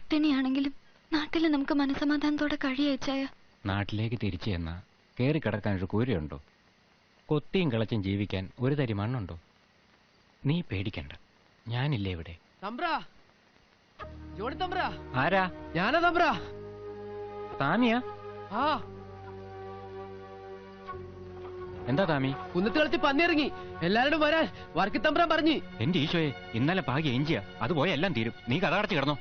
പട്ടിണിയാണെങ്കിലും നാട്ടിൽ നമുക്ക് മനസമാധാനത്തോടെ കഴിയച്ചായ. നാട്ടിലേക്ക് തിരിച്ചു ചെന്ന കയറി കിടക്കാനൊരു കൂരയുണ്ടോ? കൊത്തിയും കിളച്ചും ജീവിക്കാൻ ഒരു തരി മണ്ണുണ്ടോ? നീ പേടിക്കണ്ട, ഞാനില്ലേ ഇവിടെ. ആരാ? ഞാനാ തമ്പ്രാ. താമിയാ? ആ. എന്താ താമി? കുന്നത്ത് കളിച്ച് പന്നിയിറങ്ങി, എല്ലാരോടും വരാൻ വർക്കി തമ്പ്രാൻ പറഞ്ഞു. എന്റെ ഈശോയെ, ഇന്നലെ ഭാഗ്യ എഞ്ചിയാ, അത് പോയ എല്ലാം തീരും. നീ കഥ അടച്ചു കിടന്നോ.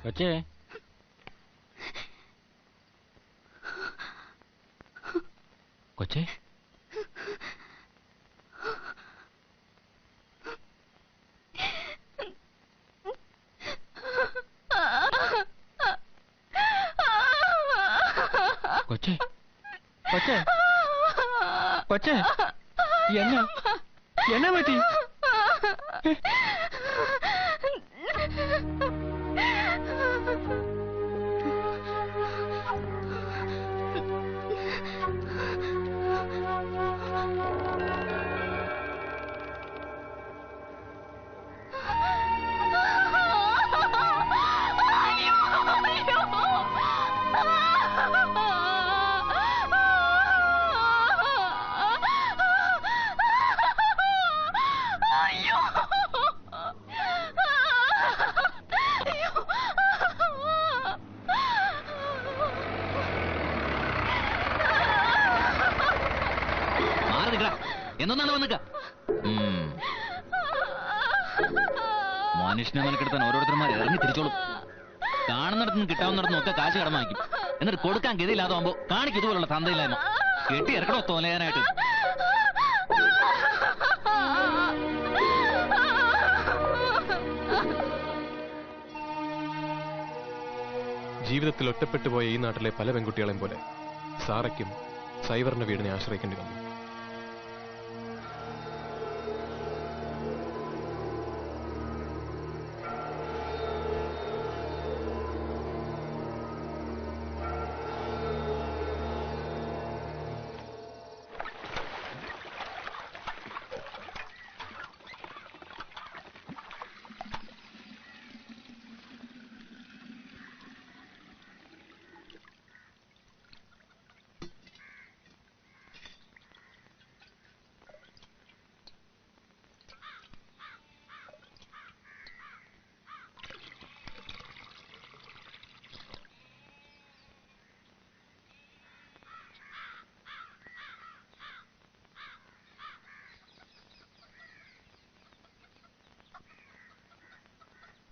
കൊച്ചേ, കൊച്ചേ, കൊച്ചേ, കൊച്ചേ, കൊച്ചേ, എന്നാ പറ്റി? മനുഷ്യനെ മെനക്കെടുത്താൻ ഓരോരുത്തർമാർ ഇറങ്ങി തിരിച്ചോളും. കാണുന്നിടത്തുനിന്ന് കിട്ടാവുന്നിടത്തുനിന്ന് ഒക്കെ കാശ് കടം വാങ്ങിക്കും. എന്നിട്ട് കൊടുക്കാൻ ഗതിയില്ലാതാവുമ്പോ കാണിക്കും ഇതുപോലുള്ള തന്തയില്ലായ്മ. കെട്ടി ഇറക്കണോ തോലയാനായിട്ട്. ജീവിതത്തിൽ ഒറ്റപ്പെട്ടു പോയ ഈ നാട്ടിലെ പല പെൺകുട്ടികളെയും പോലെ സാറയ്ക്കും സൈവറിന്റെ വീടിനെ ആശ്രയിക്കേണ്ടി വന്നു.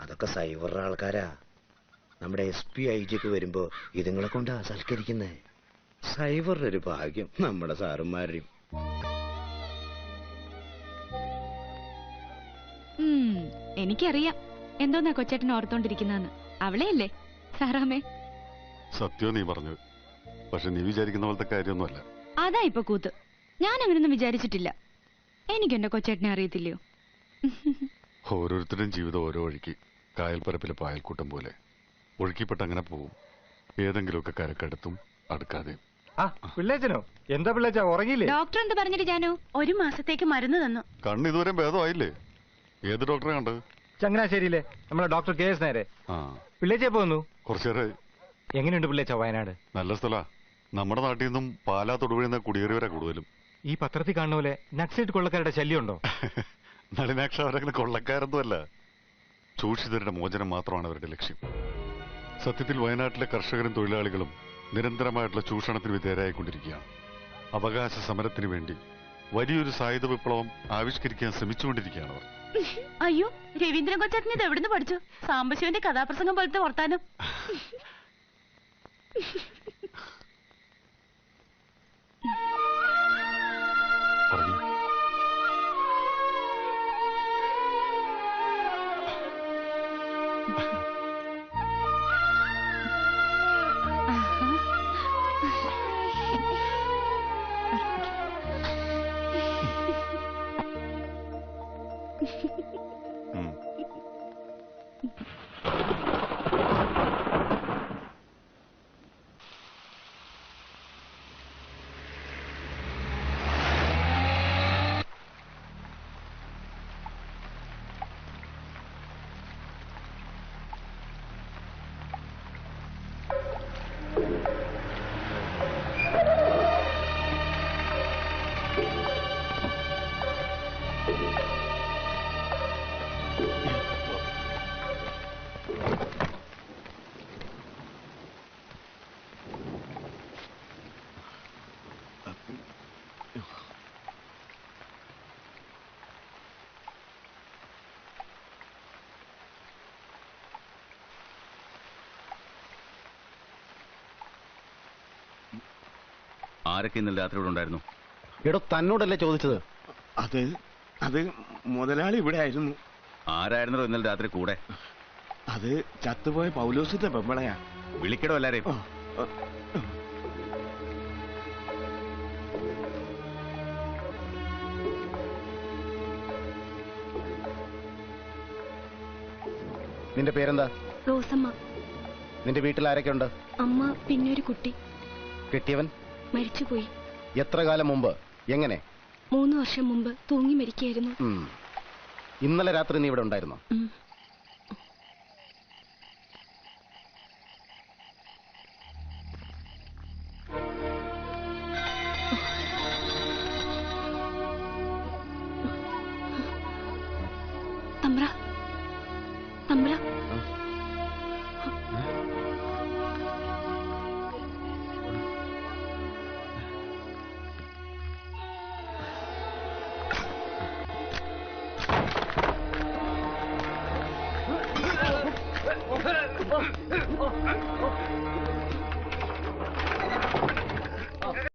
അതൊക്കെ സൈവറുടെ ആൾക്കാരാ. നമ്മുടെ SP IG വരുമ്പോ ഇതുങ്ങളെ കൊണ്ടാ സൽക്കരിക്കുന്നേ. സൈവറുടെ ഒരു ഭാഗ്യം നമ്മുടെ സാറുമാരുടെയും. എനിക്കറിയാം എന്തോന്നാ കൊച്ചേട്ടൻ ഓർത്തോണ്ടിരിക്കുന്നതെന്ന്. അവളെയല്ലേ സാറാമേ? സത്യം നീ പറഞ്ഞത്. പക്ഷെ നീ വിചാരിക്കുന്ന പോലത്തെ കാര്യമൊന്നുമല്ല. അതാ ഇപ്പൊ കൂത്ത്. ഞാൻ അങ്ങനൊന്നും വിചാരിച്ചിട്ടില്ല. എനിക്കെന്റെ കൊച്ചേട്ടനെ അറിയത്തില്ലയോ? ഓരോരുത്തരുടെയും ജീവിതം ഓരോ വഴിക്ക്. കായൽപ്പരപ്പിലെ പായൽക്കൂട്ടം പോലെ ഒഴുക്കിപ്പെട്ട് അങ്ങനെ പോവും. ഏതെങ്കിലുമൊക്കെ കരക്കടുത്തും അടുക്കാതെയും. ആ പിള്ളേച്ചനോ? എന്താ പിള്ളേച്ച ഉറങ്ങിയില്ലേ? ഡോക്ടർ എന്ത് പറഞ്ഞിട്ട് ജാനു? 1 മാസത്തേക്ക് മരുന്ന് തന്നു. കണ്ണ് ഇതുവരെ ഭേദമായില്ലേ? ഏത് ഡോക്ടറെ കണ്ടത്? ചങ്ങനാശ്ശേരിയിലെ നമ്മളെ ഡോക്ടർ KS നേരെ. ആ പിള്ളേച്ച എപ്പോ വന്നു? കുറച്ചേരായി. എങ്ങനെയുണ്ട് പിള്ളേച്ച വയനാട്? നല്ല സ്ഥലാ. നമ്മുടെ നാട്ടിൽ നിന്നും പാലാ തൊടുപുഴ കുടിയേറിയവരാ കൂടുതലും. ഈ പത്രത്തിൽ കാണുന്ന പോലെ നക്സൈറ്റ് കൊള്ളക്കാരുടെ ശല്യം ഉണ്ടോ? നളിനാക്ഷ അവരങ്ങനെ കൊള്ളക്കാരൊന്നുമല്ല. ചൂഷിതരുടെ മോചനം മാത്രമാണ് അവരുടെ ലക്ഷ്യം. സത്യത്തിൽ വയനാട്ടിലെ കർഷകരും തൊഴിലാളികളും നിരന്തരമായിട്ടുള്ള ചൂഷണത്തിന് വിധേയരായിക്കൊണ്ടിരിക്കുകയാണ്. അവകാശ സമരത്തിന് വേണ്ടി വലിയൊരു സായുധ വിപ്ലവം ആവിഷ്കരിക്കാൻ ശ്രമിച്ചുകൊണ്ടിരിക്കുകയാണ് അവർ. അയ്യോ, രവീന്ദ്രൻ കൊച്ചേട്ടൻ ഇത് എവിടുന്ന് പഠിച്ചു? സാംബശിവന്റെ കഥാപ്രസംഗം പോലത്തെ വർത്താനം. പറഞ്ഞു. ആരൊക്കെ ഇന്നലെ രാത്രി ഇവിടെ ഉണ്ടായിരുന്നു? എടോ തന്നോടല്ലേ ചോദിച്ചത്? അത് മുതലാളി ഇവിടെ ആയിരുന്നു. ആരായിരുന്നോ ഇന്നലെ രാത്രി കൂടെ? അത് ചത്തുപോയ പൗലോസിന്റെ പെമ്പളയാ. വിളിക്കടോ എല്ലാരെയും. നിന്റെ പേരെന്താ? റോസമ്മ. നിന്റെ വീട്ടിൽ ആരൊക്കെ ഉണ്ട്? അമ്മ, പിന്നെ ഒരു കുട്ടി. കെട്ടിയവൻ മരിച്ചുപോയി. എത്ര കാലം മുമ്പ്? എങ്ങനെ? 3 വർഷം മുമ്പ് തൂങ്ങി മരിക്കായിരുന്നു. ഇന്നലെ രാത്രി നീ ഇവിടെ ഉണ്ടായിരുന്നോ? തമ്പ്ര, തമ്പ്ര.